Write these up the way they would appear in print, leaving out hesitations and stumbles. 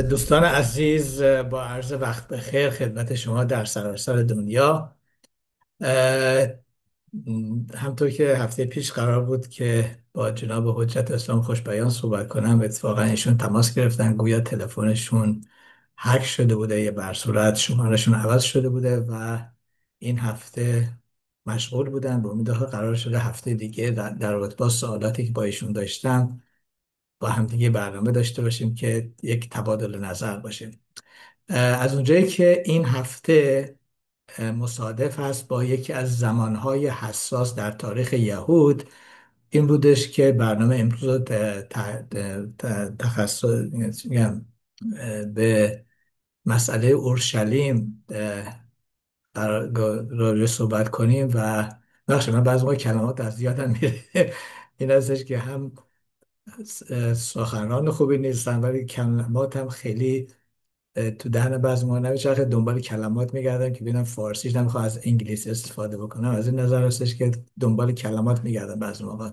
دوستان عزیز، با عرض وقت بخیر خدمت شما در سراسر دنیا. اه، همطور که هفته پیش قرار بود که با جناب حجت اسلام خوشبیان صحبت کنم، اتفاقا ایشون تماس گرفتن، گویا تلفنشون هک شده بوده، یه بر صورت شمارشون عوض شده بوده و این هفته مشغول بودن. به امید قرار شده هفته دیگه در رابطه با سوالاتی که با ایشون داشتم با همدیگه برنامه داشته باشیم که یک تبادل نظر باشه. از اونجایی که این هفته مصادف است با یکی از زمانهای حساس در تاریخ یهود، این بودش که برنامه امروز رو تخصص میگم به مسئله اورشلیم راجع صحبت کنیم. و بخشید من بعضی موقع کلمات از یادم میره. این ازش که هم سخنران خوبی نیستم ولی کلمات هم خیلی تو دهن بعضی ما نمیچرخه، دنبال کلمات میگردم که ببینم فارسیش نمیخوام از انگلیسی استفاده بکنم. از این نظر هستش که دنبال کلمات میگردم بعضی موقع.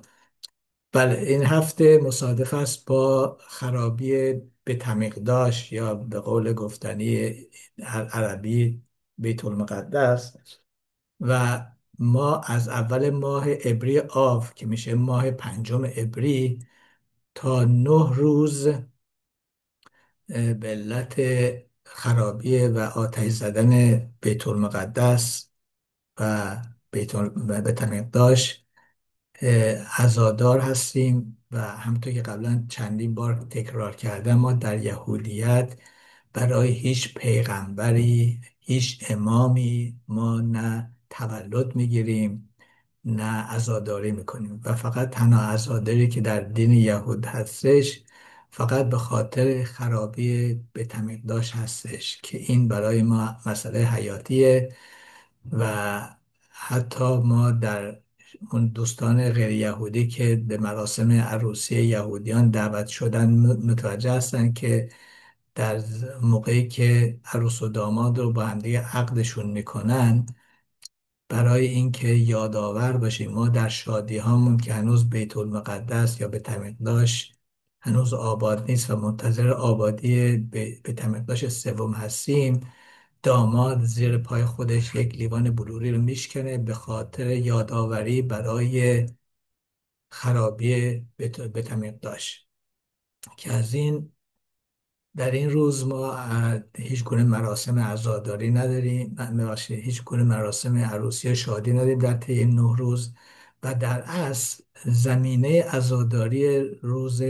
بله، این هفته مصادف است با خرابی بیت المقدس یا به قول گفتنی عربی بیت المقدس. و ما از اول ماه عبری آو که میشه ماه پنجم عبری تا 9 روز به علت خرابی و آتش زدن بیت المقدس و بیت المقدس عزادار هستیم. و همونطور که قبلا چندین بار تکرار کردم، ما در یهودیت برای هیچ پیغمبری، هیچ امامی ما نه تولد میگیریم نه عزاداری میکنیم. و فقط تنها عزاداری که در دین یهود هستش فقط به خاطر خرابی بیت المقدس هستش که این برای ما مسئله حیاتیه. و حتی ما در اون دوستان غیر یهودی که به مراسم عروسی یهودیان دعوت شدن متوجه هستن که در موقعی که عروس و داماد رو با همدیگه عقدشون میکنن، برای اینکه یادآور باشیم ما در شادی هامون که هنوز بیت المقدس یا بیت المقدس هنوز آباد نیست و منتظر آبادی بیت المقدس سوم هستیم، داماد زیر پای خودش یک لیوان بلوری رو میشکنه به خاطر یادآوری برای خرابی بیت المقدس. که از این در این روز ما هیچ گونه مراسم عزاداری نداریم، هیچ گونه مراسم عروسی یا شادی نداریم در طی این 9 روز. و در اصل زمینه عزاداری روز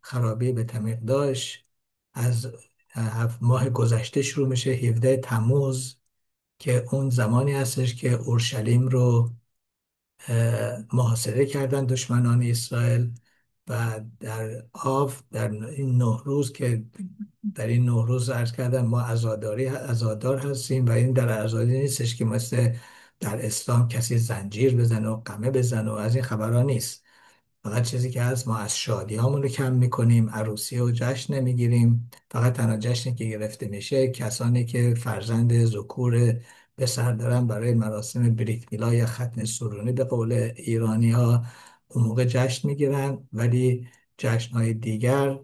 خرابی به تمیقداش از 7 ماه گذشته شروع میشه، 17 تموز، که اون زمانی هستش که اورشلیم رو محاصره کردن دشمنان اسرائیل. و در در این 9 روز که در این 9 روز عرض کردم ما عزادار هستیم. و این در عزاداری نیستش که مثل در اسلام کسی زنجیر بزنه و قمه بزنه و از این خبرها نیست. فقط چیزی که هست ما از شادی هامون رو کم میکنیم، عروسی و جشن نمیگیریم. فقط تنها جشنی که گرفته میشه کسانی که فرزند ذکور به سر دارن برای مراسم بریت میلا یا ختن سرونی به قول ایرانی ها اون موقع جشن میگیرن. ولی جشن های دیگر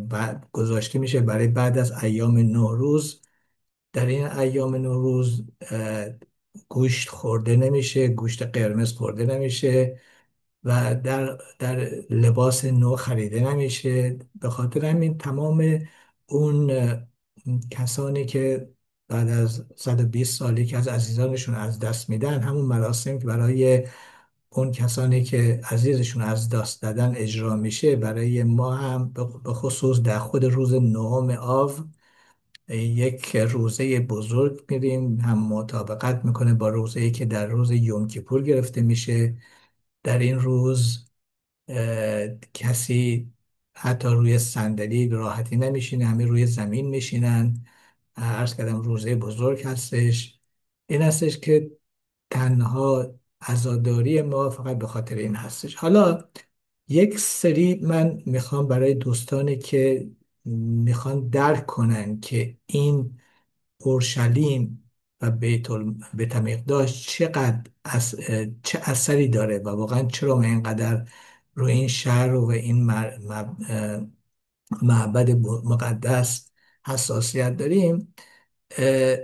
بعد گذاشته میشه برای بعد از ایام نوروز. در این ایام نوروز گوشت خورده نمیشه، گوشت قرمز خورده نمیشه و در لباس نو خریده نمیشه. به خاطر همین تمام اون کسانی که بعد از 120 سالی که از عزیزانشون از دست میدن، همون مراسم که برای اون کسانی که عزیزشون از دست دادن اجرا میشه، برای ما هم به خصوص در خود روز 9 آو یک روزه بزرگ میریم، هم مطابقت میکنه با روزه‌ای که در روز یوم کیپور گرفته میشه. در این روز کسی حتی روی صندلی به راحتی نمیشینه، همه روی زمین میشینن. عرض کردم روزه بزرگ هستش. این هستش که تنها عزاداری ما فقط به خاطر این هستش. حالا یک سری من میخوام برای دوستانی که میخوان درک کنن که این اورشلیم و بیت المقدس چقدر چه اثری داره و واقعا چرا ما اینقدر روی این شهر و این معبد مقدس حساسیت داریم، اه،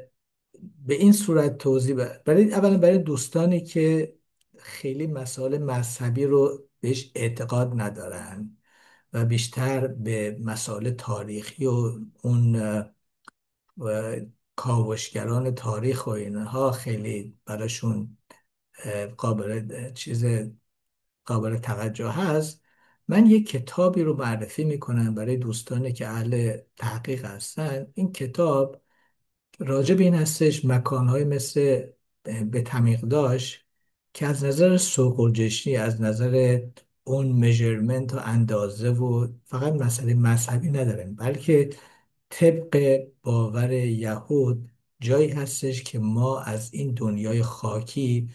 به این صورت توضیح برای اولا برای دوستانی که خیلی مسائل مذهبی رو بهش اعتقاد ندارن و بیشتر به مسائل تاریخی و اون و کاوشگران تاریخ و اینها خیلی براشون قابل توجه هست. من یک کتابی رو معرفی میکنم برای دوستانی که اهل تحقیق هستن. این کتاب راجع به این هستش مکانهای مثل به داشت که از نظر سوق‌الجشنی، از نظر اون میجرمنت و اندازه و فقط مسئله مذهبی ندارن، بلکه طبق باور یهود جایی هستش که ما از این دنیای خاکی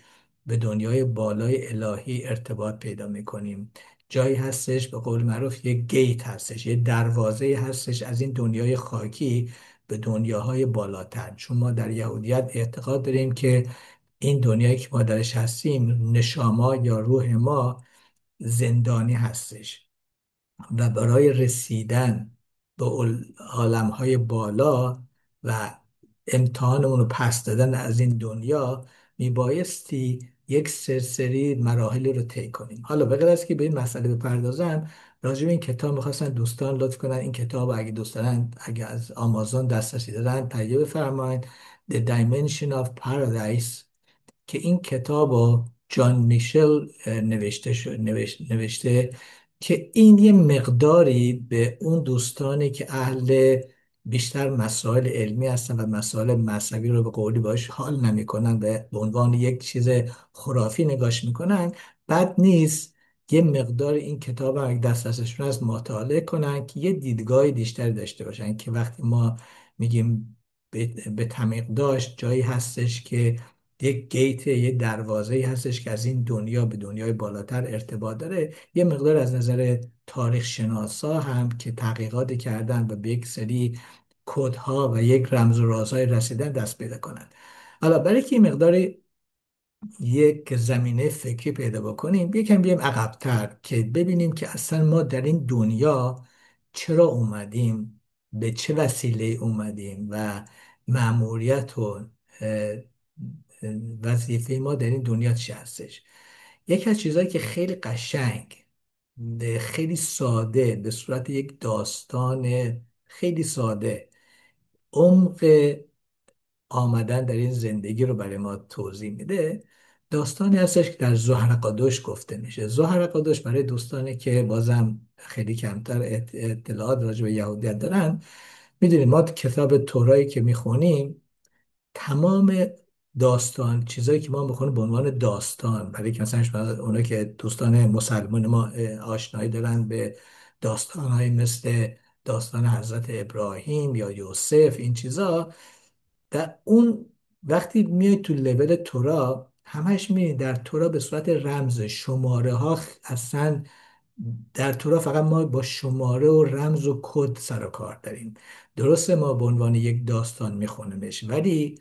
به دنیای بالای الهی ارتباط پیدا میکنیم. جایی هستش به قول معروف یک گیت هستش، یه دروازه هستش از این دنیای خاکی به دنیاهای بالاتر. چون ما در یهودیت اعتقاد داریم که این دنیایی که ما درش هستیم، نشاما یا روح ما زندانی هستش و برای رسیدن به عالمهای بالا و امتحانمون رو پس دادن از این دنیا میبایستی یک سری مراحلی رو طی کنیم. حالا به غیر از که به این مسئله بپردازم، راجع به این کتاب میخواستن دوستان لطف کنن این کتاب اگه دوست دارن، اگه از آمازون دسترسی دارن تهیه بفرمایید. The Dimension of Paradise، که این کتاب رو جان میشل نوشته که این یه مقداری به اون دوستانی که اهل بیشتر مسائل علمی هستن و مسائل مذهبی رو به قولی باش حال نمیکنن، به عنوان یک چیز خرافی نگاش میکنن، بد نیست یه مقدار این کتاب هم اگه دست ازشون از مطالعه کنن که یه دیدگاه بیشتری داشته باشن که وقتی ما میگیم به تعمیق داشت، جایی هستش که یک گیت، یه دروازه هستش که از این دنیا به دنیای بالاتر ارتباط داره. یه مقدار از نظر تاریخ شناسا هم که تحقیقاتی کردن و به یک سری کدها و یک رمز و رازهای رسیدن دست پیدا کنن. حالا برای که این مقدار یک زمینه فکری پیدا بکنیم، یکم بیایم عقب‌تر که ببینیم که اصلا ما در این دنیا چرا اومدیم، به چه وسیله اومدیم و مأموریت و اه، وظیفه ما در این دنیا چی هستش. یکی از چیزهایی که خیلی قشنگ، خیلی ساده، به صورت یک داستان خیلی ساده عمق آمدن در این زندگی رو برای ما توضیح میده، داستانی هستش که در زهرقادوش گفته میشه. زهرقادوش برای دوستانی که بازم خیلی کمتر اطلاعات راجع به یهودیت دارن، میدونیم ما کتاب تورایی که میخونیم تمام داستان چیزایی که ما میخونیم به عنوان داستان، برای که مثلا اونا که دوستان مسلمان ما آشنایی دارن به داستانهایی مثل داستان حضرت ابراهیم یا یوسف، این چیزا در اون وقتی میای تو لول تورا همش میبینی در تورا به صورت رمز شماره ها اصلا در تورا فقط ما با شماره و رمز و کد سر و کار داریم. درسته ما به عنوان یک داستان میخونیمش، ولی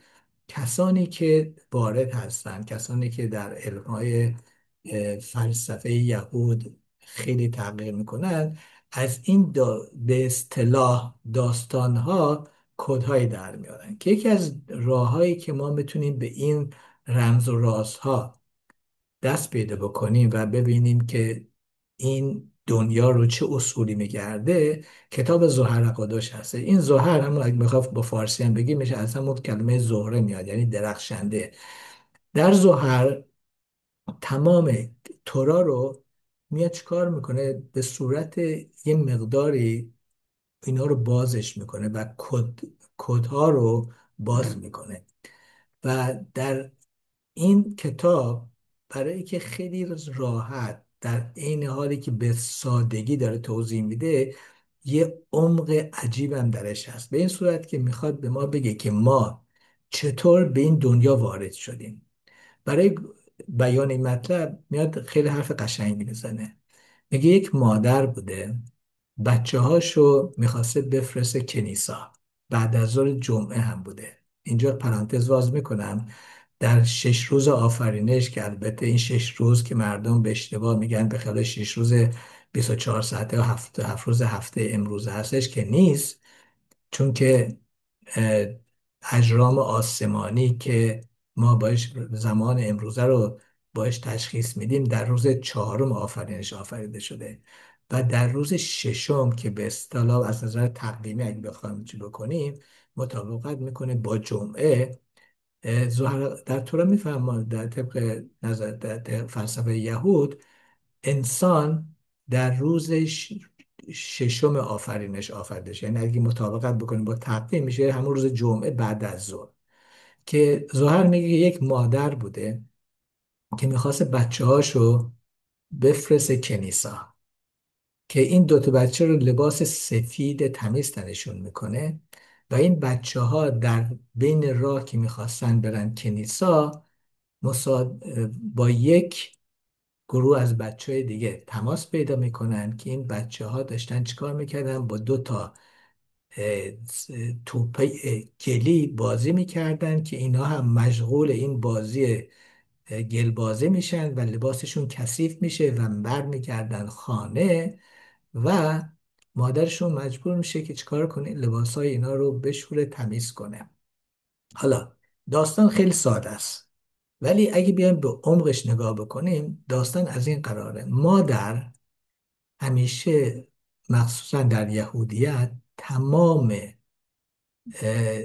کسانی که وارد هستن، کسانی که در علمهای فلسفه یهود خیلی تحقیق میکنن، از این به اصطلاح داستانها کدهایی در میارن که یکی از راههایی که ما میتونیم به این رمز و رازها دست پیدا بکنیم و ببینیم که این دنیا رو چه اصولی میگرده، کتاب زهرقادوش هست. این زهر همون اگه بخواد با فارسی هم بگیم میشه از همون کلمه زهره میاد، یعنی درخشنده. در زهر تمام تورا رو میاد چیکار میکنه، به صورت یه مقداری اینا رو بازش میکنه و کدها رو باز میکنه. و در این کتاب برای که خیلی راحت در عین حالی که به سادگی داره توضیح میده، یه عمق عجیب هم درش هست، به این صورت که میخواد به ما بگه که ما چطور به این دنیا وارد شدیم. برای بیان این مطلب میاد خیلی حرف قشنگی میزنه. میگه یک مادر بوده، بچه هاشو میخواسته بفرسته کنیسا، بعد از ظهر جمعه هم بوده. اینجا پرانتز باز میکنم، در 6 روز آفرینش، که البته این 6 روز که مردم به اشتباه میگن به خلال 6 روز 24 ساعته و هفت روز هفته امروز هستش، که نیست. چون که اه، اجرام آسمانی که ما باش زمان امروزه رو باش تشخیص میدیم در روز 4 آفرینش آفریده شده، و در روز 6 که به اصطلاح از نظر تقویمی اگه بخوایم چی بکنیم مطابقت میکنه با جمعه. ظهر در طور میفهمم در طبق نظر در طبق فلسفه یهود، انسان در روز 6 آفرینش آفریده شد. یعنی اگه مطابقت بکنیم با تقویم میشه همون روز جمعه بعد از ظهر، که ظاهر میگه یک مادر بوده که میخواست بچه هاشو بفرسته کنیسا، که این دوتا بچه رو لباس سفید تمیز تنشون میکنه، و این بچه ها در بین راه که میخواستن برن کنیسا با یک گروه از بچه های دیگه تماس پیدا میکنن، که این بچه ها داشتن چیکار میکردن؟ با 2 تا توپه گلی بازی میکردن، که اینا هم مشغول این بازی گل بازی میشن و لباسشون کثیف میشه و بر میگردن خانه، و مادرشون مجبور میشه که چیکار کنه؟ لباس های اینا رو بشوره تمیز کنه. حالا داستان خیلی ساده است، ولی اگه بیایم به عمقش نگاه بکنیم، داستان از این قراره: مادر همیشه، مخصوصا در یهودیت، تمام اه،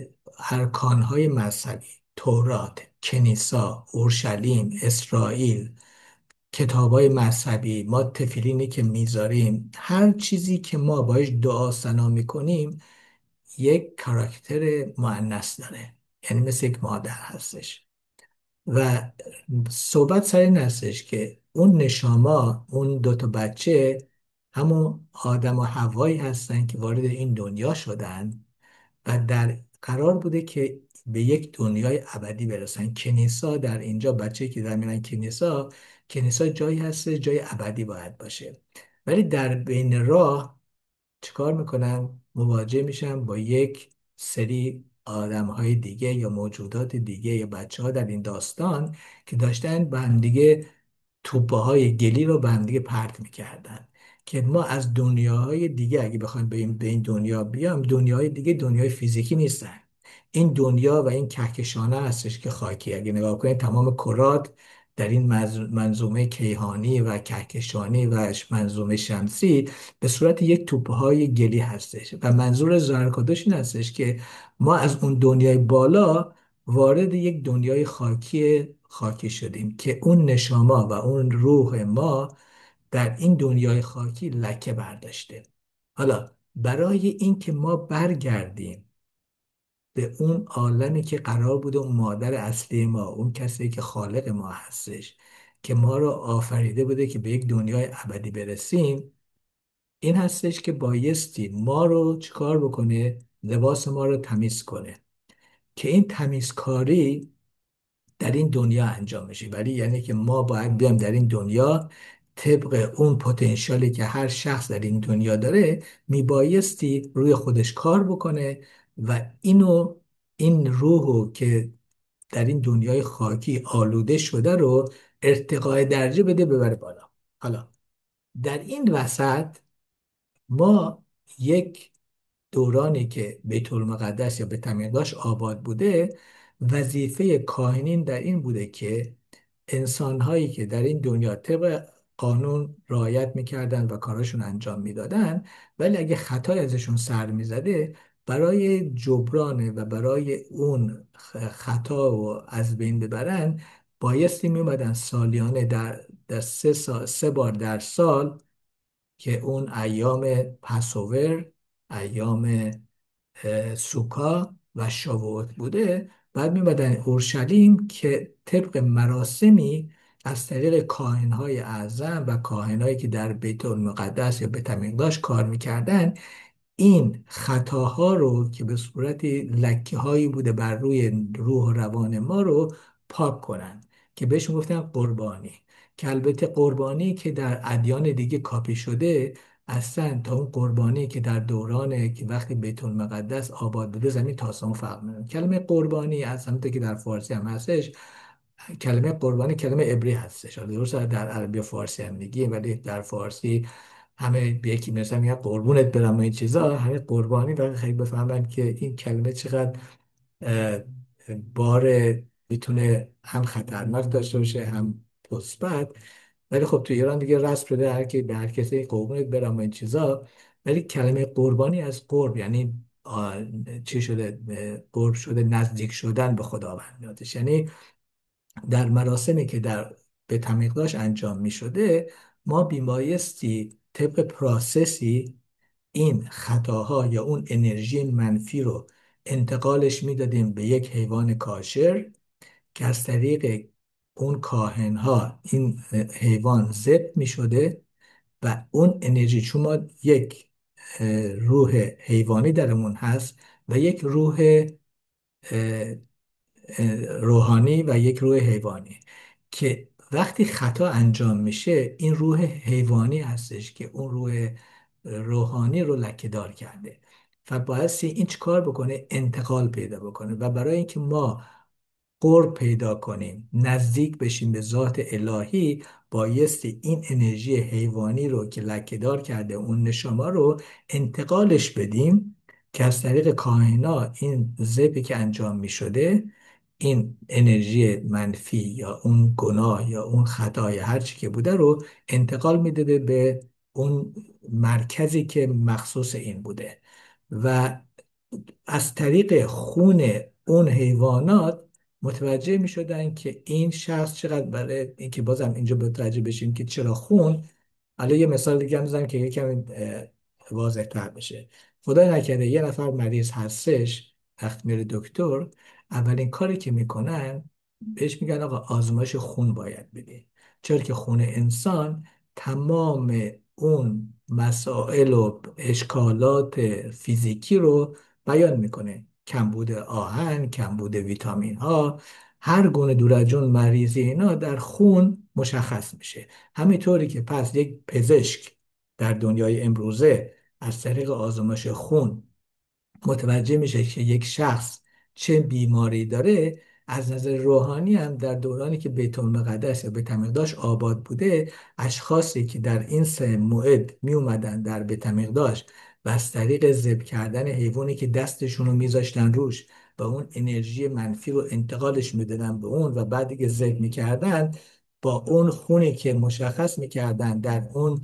ارکانهای مذهبی، تورات، کنیسا، اورشلیم، اسرائیل، کتابای مذهبی، ما تفیلینی که میذاریم، هر چیزی که ما باش دعا سنا میکنیم یک کاراکتر مؤنث داره، یعنی مثل یک مادر هستش. و صحبت سر این هستش که اون نشاما، اون 2 تا بچه، همون آدم و حوایی هستن که وارد این دنیا شدن و در قرار بوده که به یک دنیای ابدی برسن. کنیسا در اینجا، بچه که در میرن کنیسا، کنیسا جایی هست جای ابدی باید باشه، ولی در بین راه چیکار میکنن؟ مواجه میشن با یک سری آدم های دیگه یا موجودات دیگه یا بچه ها در این داستان، که داشتن با هم دیگه توپه های گلی رو به هم دیگه پرت میکردن. که ما از دنیاهای دیگه اگه بخوایم به این دنیا بیام، دنیاهای دیگه دنیای فیزیکی نیستن. این دنیا و این کهکشانه هستش که خاکی، اگه نگاه کنید تمام کرات در این منظومه کیهانی و کهکشانی و منظومه شمسی به صورت یک توپه های گلی هستش، و منظور زرکادش این هستش که ما از اون دنیای بالا وارد یک دنیای خاکی شدیم، که اون نشاما و اون روح ما در این دنیای خاکی لکه برداشته. حالا برای اینکه ما برگردیم به اون عالمی که قرار بوده اون مادر اصلی ما، اون کسی که خالق ما هستش، که ما رو آفریده بوده که به یک دنیای ابدی برسیم، این هستش که بایستی ما رو چیکار بکنه؟ لباس ما رو تمیز کنه، که این تمیزکاری در این دنیا انجام میشه. ولی یعنی که ما باید بیام در این دنیا طبق اون پتانسیالی که هر شخص در این دنیا داره میبایستی روی خودش کار بکنه، و این روحو که در این دنیای خاکی آلوده شده رو ارتقای درجه بده، ببره بالا. حالا در این وسط ما یک دورانی که بیت المقدس یا بیت المقدس آباد بوده، وظیفه کاهنین در این بوده که انسانهایی که در این دنیا طبق قانون رعایت میکردن و کاراشون انجام میدادن، ولی اگه خطای ازشون سر میزده، برای جبران و برای اون خطا و از بین ببرن، بایستی میومدن سالیانه در 3 بار در سال، که اون ایام پسوور، ایام سوکا و شاووت بوده، بعد میمدن اورشلیم که طبق مراسمی از طریق کاهنهای اعظم و کاهنهایی که در بیت المقدس یا بیت المقدس کار میکردن، این خطاها رو که به صورت لکه هایی بوده بر روی روح و روان ما رو پاک کنن، که بهش گفتن قربانی. که البته قربانی که در ادیان دیگه کاپی شده، اصلا تا اون قربانی که در دوران که وقتی بیت المقدس آباد بوده زمین تا آسمون فرق میکنه. کلمه قربانی از همونطور که در فارسی هم هستش، کلمه قربانی کلمه عبری هستش. حالا درسته در عربی و فارسی هم میگیم، ولی در فارسی همه به یکی مثلا میگن قربونت برم و این چیزا، همه قربانی، و خیلی بفهمن که این کلمه چقدر اه، بار میتونه هم خطرناک داشته باشه هم مثبت. ولی خب تو ایران دیگه رسم شده هر کی به هر کسی قربونت برم و این چیزا. ولی کلمه قربانی از قرب، یعنی چی شده، قرب شده، نزدیک شدن به خداوند یادش. یعنی در مراسمی که در به تمیقداش انجام می شده، ما بیمایستی طبق پراسسی این خطاها یا اون انرژی منفی رو انتقالش میدادیم به یک حیوان کاشر، که از طریق اون کاهنها این حیوان ذبح می شده، و اون انرژی، چون ما یک روح حیوانی درمون هست و یک روح اه، روحانی و یک روح حیوانی، که وقتی خطا انجام میشه این روح حیوانی هستش که اون روح روحانی رو لکه‌دار کرده، و بایستی این چیکار بکنه؟ انتقال پیدا بکنه. و برای اینکه ما قرب پیدا کنیم، نزدیک بشیم به ذات الهی، بایستی این انرژی حیوانی رو که لکه‌دار کرده، اون نشما رو انتقالش بدیم، که از طریق کاهنا این ذبحی که انجام می شده، این انرژی منفی یا اون گناه یا اون خطا یا هر چی که بوده رو انتقال میده به اون مرکزی که مخصوص این بوده. و از طریق خون اون حیوانات متوجه می شدن که این شخص چقدر، برای اینکه بازم اینجا متوجه بشیم که چرا خون. حالا یه مثال دیگه هم میزنم که یکم واضح تر بشه. خدای نکرده یه نفر مریض هستش، وقتی میره دکتر، اولین کاری که میکنن بهش میگن آقا آزمایش خون باید بدی، چرا که خون انسان تمام اون مسائل و اشکالات فیزیکی رو بیان میکنه: کمبود آهن، کمبود ویتامین ها، هر گونه دور از جون مریضی اینا در خون مشخص میشه. همینطوری که پس یک پزشک در دنیای امروزه از طریق آزمایش خون متوجه میشه که یک شخص چه بیماری داره، از نظر روحانی هم در دورانی که بیت المقدس یا بیت المقدس آباد بوده، اشخاصی که در این سه موعد می اومدن در بیت المقدس و از طریق ذبح کردن حیوانی که دستشون رو میذاشتن روش و اون انرژی منفی رو انتقالش میدادن به اون، و بعد دیگه ذبح میکردن، با اون خونی که مشخص میکردن در اون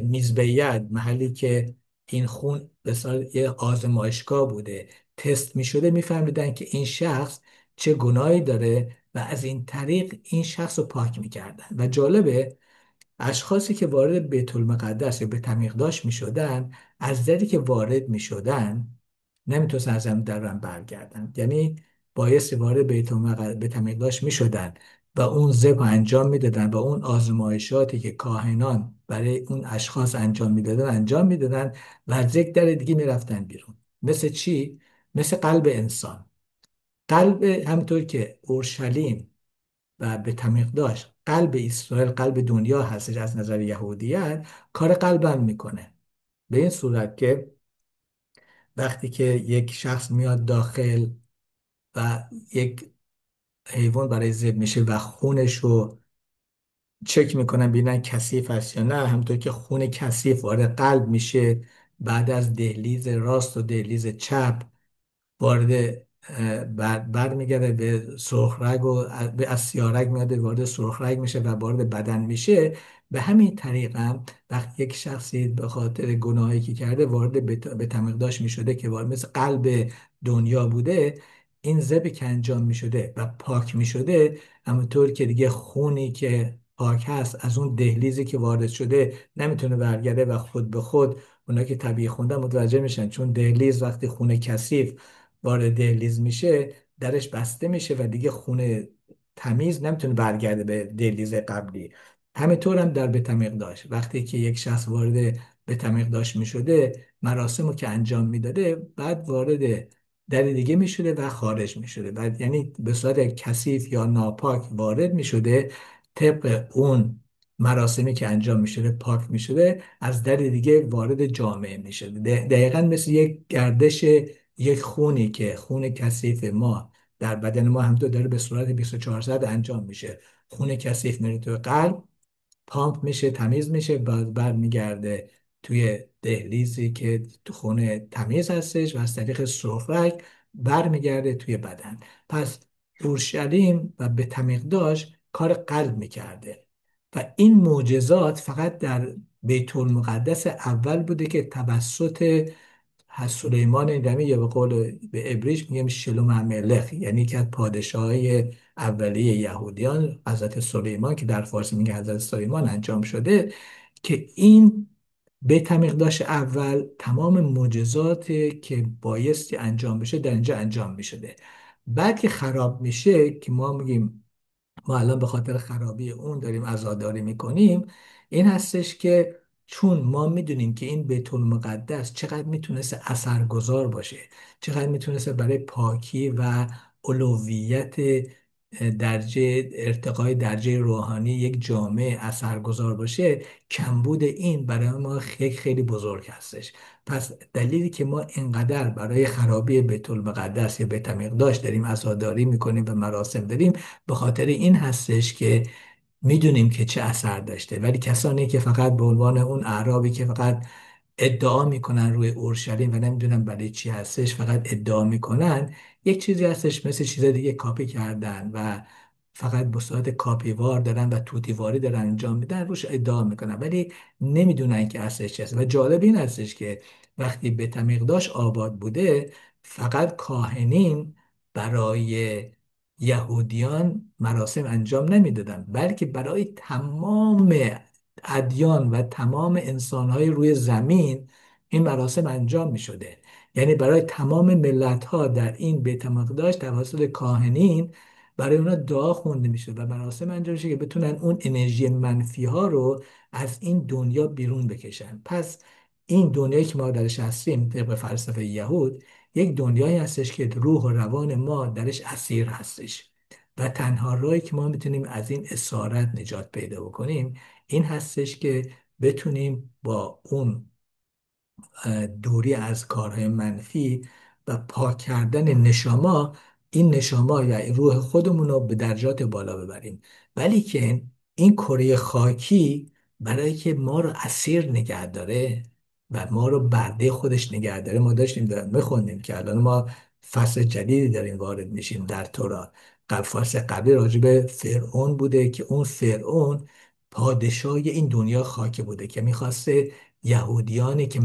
میزبیت، محلی که این خون به صورت یه آزمایشگاه بوده تست می شده، میفهمیدن که این شخص چه گناهی داره، و از این طریق این شخص رو پاک میکردن. و جالبه، اشخاصی که وارد بیت المقدس یا بیت میقداش می شدن، از دری که وارد می شدن نمیتونستن از هم درن برگردن. یعنی بایستی وارد بیت المقدس می شدن و اون ذبح انجام میدادن و اون آزمایشاتی که کاهنان برای اون اشخاص انجام میدادن، و از یک در دیگه میرفتن بیرون. مثل چی؟ مثل قلب انسان. قلب، همونطور که اورشلیم و به تمیقداش قلب اسرائیل، قلب دنیا هستش از نظر یهودیت، کار قلبم میکنه. به این صورت که وقتی که یک شخص میاد داخل و یک حیوان برای ذبح میشه و خونش رو چک میکنن ببینن کثیف هست یا نه، همونطور که خون کثیف وارد قلب میشه، بعد از دهلیز راست و دهلیز چپ وارد برمیگرده به سرخ رگ، و از سیاه رگ میاد وارد سرخ رگ میشه و وارد بدن میشه. به همین طریق هم وقتی یک شخصی به خاطر گناهی که کرده وارد به تمیقداش میشده که وارد مثل قلب دنیا بوده، این ذبحی که انجام میشده و پاک میشده، همونطور که دیگه خونی که پاک هست از اون دهلیزی که وارد شده نمیتونه برگرده، و خود به خود اونا که طبیعی خوندن متوجه میشن، چون دهلیز وقتی خون کثیف وارد دهلیز میشه درش بسته میشه و دیگه خون تمیز نمیتونه برگرده به دهلیز قبلی. همینطور هم در بیت المقدس وقتی که یک شخص وارد بیت المقدس میشده، مراسمو که انجام میداده، بعد وارد در دیگه میشده و خارج میشده، بعد یعنی به صورت کثیف یا ناپاک وارد میشده، طبق اون مراسمی که انجام میشده پاک میشده، از در دیگه وارد جامعه میشده. دقیقا مثل یک گردش، یک خونی که خون کثیف ما در بدن ما همینطور داره به صورت 24 ساعت انجام میشه. خون کثیف میره توی قلب، پامپ میشه، تمیز میشه، بعد برمیگرده توی دهلیزی که تو خونه تمیز هستش و از طریق سرفک برمیگرده توی بدن. پس اورشلیم و به داشت کار قلب میکرده و این معجزات فقط در بیت المقدس اول بوده که توسط سلیمان دمی، یا به قول به عبریش میگیم شلوم املخ، یعنی که از پادشاهای اولیه یهودیان حضرت سلیمان که در فارسی میگه حضرت سلیمان انجام شده، که این بیت داشت اول تمام معجزات که بایستی انجام بشه در اینجا انجام میشده. بعد که خراب میشه که ما میگیم ما الان به خاطر خرابی اون داریم عزاداری میکنیم، این هستش که چون ما میدونیم که این بیت المقدس چقدر میتونست اثرگذار باشه، چقدر میتونست برای پاکی و علویت درجه ارتقای درجه روحانی یک جامعه اثرگذار باشه، کمبود این برای ما خیلی خیلی بزرگ هستش. پس دلیلی که ما اینقدر برای خرابی بیت المقدس یا بیت المقدس داریم عزاداری میکنیم و مراسم داریم، به خاطر این هستش که میدونیم که چه اثر داشته. ولی کسانی که فقط به عنوان اون اعرابی که فقط ادعا میکنن روی اورشلیم و نمیدونن برای چی هستش، فقط ادعا میکنن، یک چیزی هستش مثل چیز دیگه کاپی کردن و فقط به صورت کاپیوار دارن و توتیواری دارن انجام میدن، روش ادعا میکنن ولی نمیدونن که اصلش چی هست. و جالب این هستش که وقتی به تمیقداش آباد بوده، فقط کاهنین برای یهودیان مراسم انجام نمیدادن، بلکه برای تمام ادیان و تمام انسانهای روی زمین این مراسم انجام می شده. یعنی برای تمام ملت ها در این بیت المقدس توسط کاهنین برای اونا دعا خونده میشه و مراسم انجام میشه که بتونن اون انرژی منفی ها رو از این دنیا بیرون بکشن. پس این دنیایی که ما درش هستیم طبق فلسفه یهود، یک دنیایی هستش که روح و روان ما درش اسیر هستش و تنها راهی که ما میتونیم از این اسارت نجات پیدا بکنیم این هستش که بتونیم با اون دوری از کارهای منفی و پاک کردن نشاما، این نشاما یا روح خودمون رو به درجات بالا ببریم. ولی که این کره خاکی برای که ما رو اسیر نگه داره و ما رو برده خودش نگه داره، ما داشتیم میخوندیم که الان ما فصل جدیدی داریم وارد میشیم در تورات. قبل فصل قبلی راجع به فرعون بوده که اون فرعون پادشاه این دنیا خاکی بوده که میخواسته یهودیانی که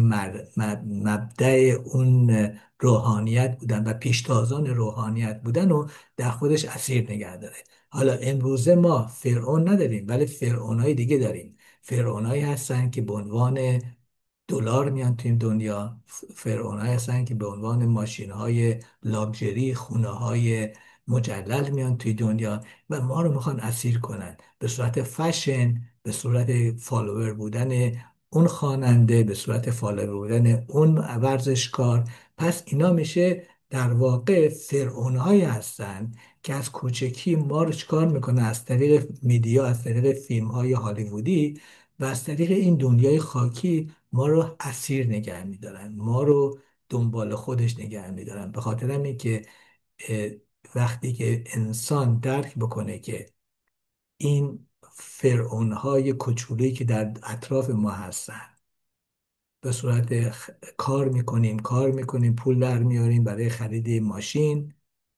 مبدع اون روحانیت بودن و پیشتازان روحانیت بودن و در خودش اسیر نگه داره. حالا امروزه ما فرعون نداریم ولی فرعونای دیگه داریم. فرعونایی هستن که به عنوان دلار میان تو این دنیا، فرعونایی هستن که به عنوان ماشین های لاکچری، خونه های مجلل میان توی دنیا و ما رو میخوان اسیر کنن به صورت فشن، به صورت فالوور بودن اون خواننده، به صورت فالوور بودن اون ورزشکار. پس اینا میشه در واقع فرعونهایی هستن که از کوچکی ما رو چکار میکنه، از طریق میدیا، از طریق فیلم های هالیوودی و از طریق این دنیای خاکی ما رو اسیر نگه میدارن، ما رو دنبال خودش نگه میدارن. به خاطر همین که اه، وقتی که انسان درک بکنه که این فرعونهای کوچولویی که در اطراف ما هستن به صورت کار میکنیم پول در میاریم برای خرید ماشین،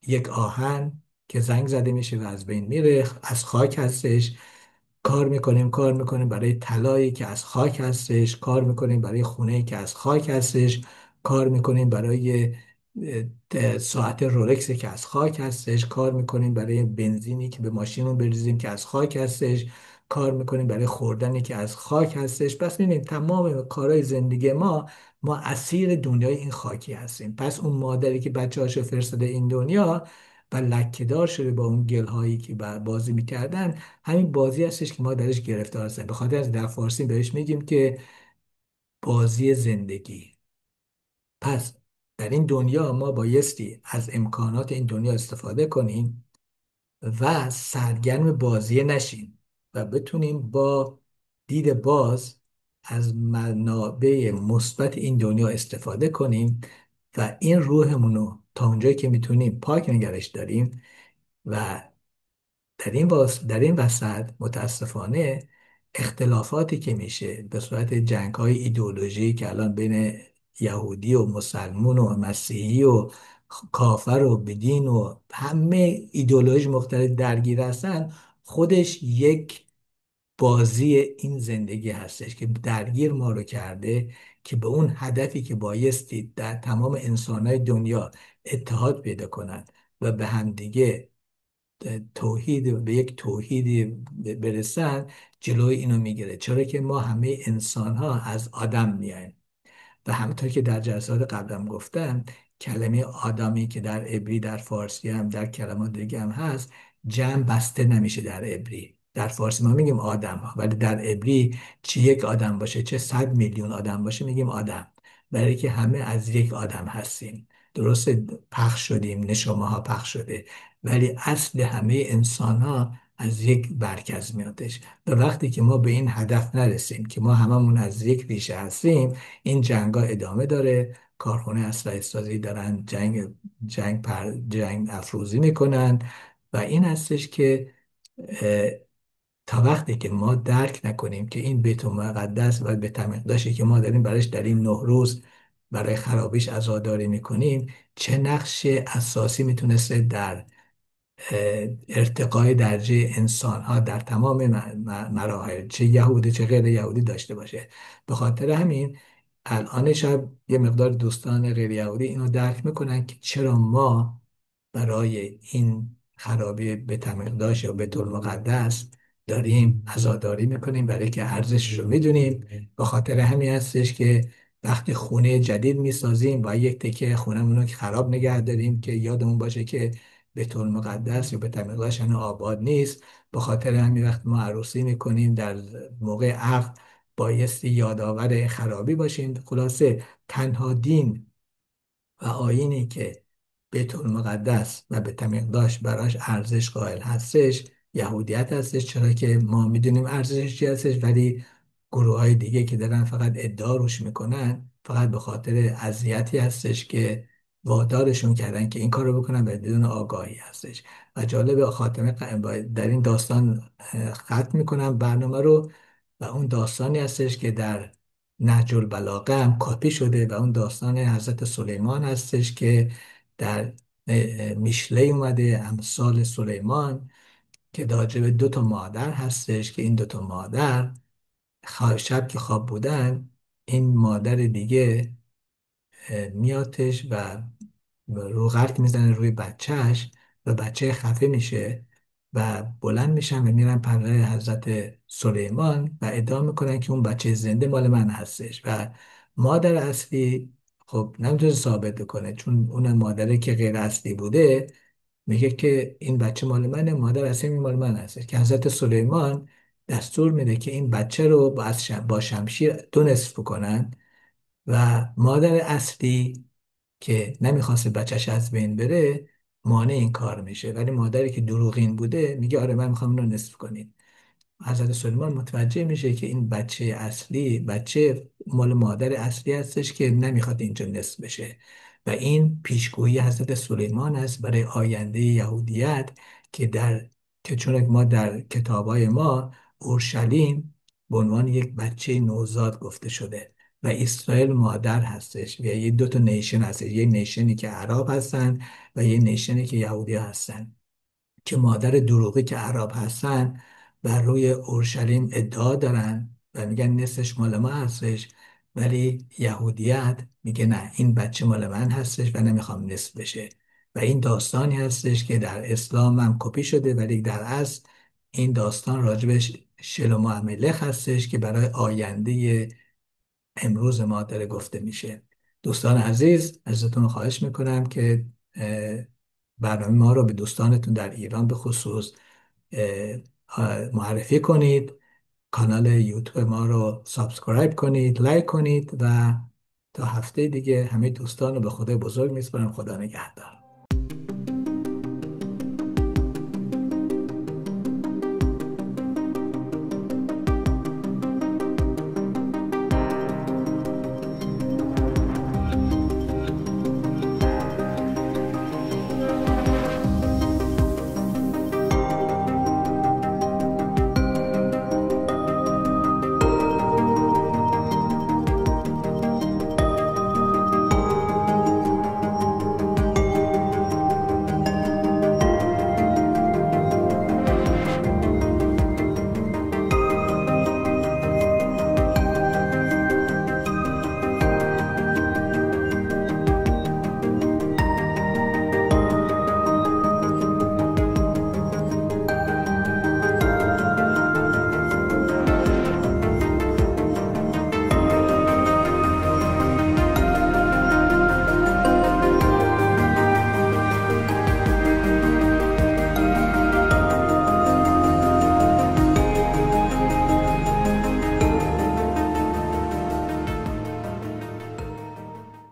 یک آهن که زنگ زده میشه و از بین میره، از خاک هستش. کار میکنیم برای طلایی که از خاک هستش، کار میکنیم برای خونه‌ای که از خاک هستش، کار میکنیم برای ساعت رولکسی که از خاک هستش، کار میکنیم برای بنزینی که به ماشینمون بریزیم که از خاک هستش، کار میکنیم برای خوردنی که از خاک هستش. پس میبینیم تمام کارهای زندگی ما اسیر دنیای این خاکی هستیم. پس اون مادری که بچه‌هاشو فرستاده این دنیا و لکه‌دار شده با اون گلهایی که بازی میکردن، همین بازی هستش که ما درش گرفتار هستیم. به خاطر از در فارسی بهش میگیم که بازی زندگی. پس در این دنیا ما بایستی از امکانات این دنیا استفاده کنیم و سرگرم بازی نشیم و بتونیم با دید باز از منابع مثبت این دنیا استفاده کنیم و این روحمون رو تا اونجایی که میتونیم پاک نگرش داریم. و در این وسط متاسفانه اختلافاتی که میشه به صورت جنگ های ایدئولوژی که الان بین یهودی و مسلمون و مسیحی و کافر و بدین و همه ایدئولوژی مختلف درگیر هستن، خودش یک بازی این زندگی هستش که درگیر ما رو کرده که به اون هدفی که بایستی در تمام انسانهای دنیا اتحاد پیدا کنند و به همدیگه توحید، به یک توحیدی برسن، جلوی اینو میگیره. چرا که ما همه انسان ها از آدم میایم و همونطور که در جلسات قبلم گفتم، کلمه آدمی که در عبری، در فارسی هم، در کلمات دیگه هم هست، جمع بسته نمیشه در عبری. در فارسی ما میگیم آدم ها، ولی در عبری چه یک آدم باشه چه 100 میلیون آدم باشه میگیم آدم، برای که همه از یک آدم هستیم. درسته پخش شدیم، نشامه ها پخش شده، ولی اصل همه انسان ها از یک مرکز میادش. و وقتی که ما به این هدف نرسیم که ما هممون از یک ریشه هستیم، این جنگ ها ادامه داره. کارخونه اسلحه سازی دارن جنگ افروزی میکنن. و این هستش که اه، تا وقتی که ما درک نکنیم که این بیت المقدس و بیت المقدسی که ما داریم برش در این 9 روز برای خرابیش عزاداری میکنیم، چه نقش اساسی میتونسته در ارتقای درجه انسان ها در تمام مراحل، چه یهودی چه غیر یهودی، داشته باشه. به خاطر همین الان شب یه مقدار دوستان غیر یهودی اینو درک میکنن که چرا ما برای این خرابی به تمیقداش یا به طور مقدس داریم عزاداری میکنیم، برای که ارزشش رو میدونیم. به خاطر همین هستش که وقتی خونه جدید میسازیم و یک تکه خونمون رو که خراب نگه داریم که یادمون باشه که بیت المقدس یا بیت المقدس هنوز آباد نیست. به خاطر همین وقت ما عروسی میکنیم در موقع عقد بایستی یادآور خرابی باشیم. خلاصه تنها دین و آیینی که بیت المقدس و بیت المقدس براش ارزش قائل هستش یهودیت هستش. چرا که ما میدونیم ارزشش چی هستش، ولی گروه های دیگه که دارن فقط ادعا روش میکنن، فقط به خاطر اذیتی هستش که وادارشون کردن که این کار رو بکنن و بدون آگاهی هستش. و جالب خاتمه در این داستان ختم میکنم برنامه رو. و اون داستانی هستش که در نهج البلاغه هم کاپی شده و اون داستان حضرت سلیمان هستش که در میشله اومده، امثال سلیمان، که راجع به 2 تا مادر هستش که این 2 تا مادر شب که خواب بودن، این مادر دیگه میاتش و رو غلط میزنه روی بچهش و بچه خفه میشه و بلند میشن و میرن پرده حضرت سلیمان و ادعا میکنن که اون بچه زنده مال من هستش. و مادر اصلی خب نمیتونه ثابت کنه، چون اون مادره که غیر اصلی بوده میگه که این بچه مال منه، مادر اصلی مال من هستش. که حضرت سلیمان دستور میده که این بچه رو با شمشیر 2 نصف کنن و مادر اصلی که نمیخواسته بچهش از بین بره مانع این کار میشه، ولی مادری که دروغین بوده میگه آره من میخوام اینو نصف کنین. حضرت سلیمان متوجه میشه که این بچه اصلی، بچه مال مادر اصلی هستش که نمیخواد اینجا نصف بشه. و این پیشگویی حضرت سلیمان است برای آینده یهودیت، که که چون ما در کتابای ما اورشلیم به عنوان یک بچه نوزاد گفته شده و اسرائیل مادر هستش و یه 2 تا نیشن هستش، یه نیشنی که عرب هستن و یه نیشنی که یهودی هستن. که مادر دروغی که عرب هستن بر روی اورشلیم ادعا دارن و میگن نصفش مال ما هستش، ولی یهودیت میگه نه این بچه مال من هستش و نمیخوام نصف بشه. و این داستانی هستش که در اسلام هم کپی شده، ولی در اصل این داستان راجبش شلوم املخ هستش که برای آینده امروز ما داره گفته میشه. دوستان عزیز، ازتون خواهش میکنم که برنامه ما رو به دوستانتون در ایران به خصوص معرفی کنید. کانال یوتیوب ما رو سابسکرایب کنید، لایک کنید و تا هفته دیگه همه دوستان رو به خدای بزرگ میسپارم. خدا نگهدار.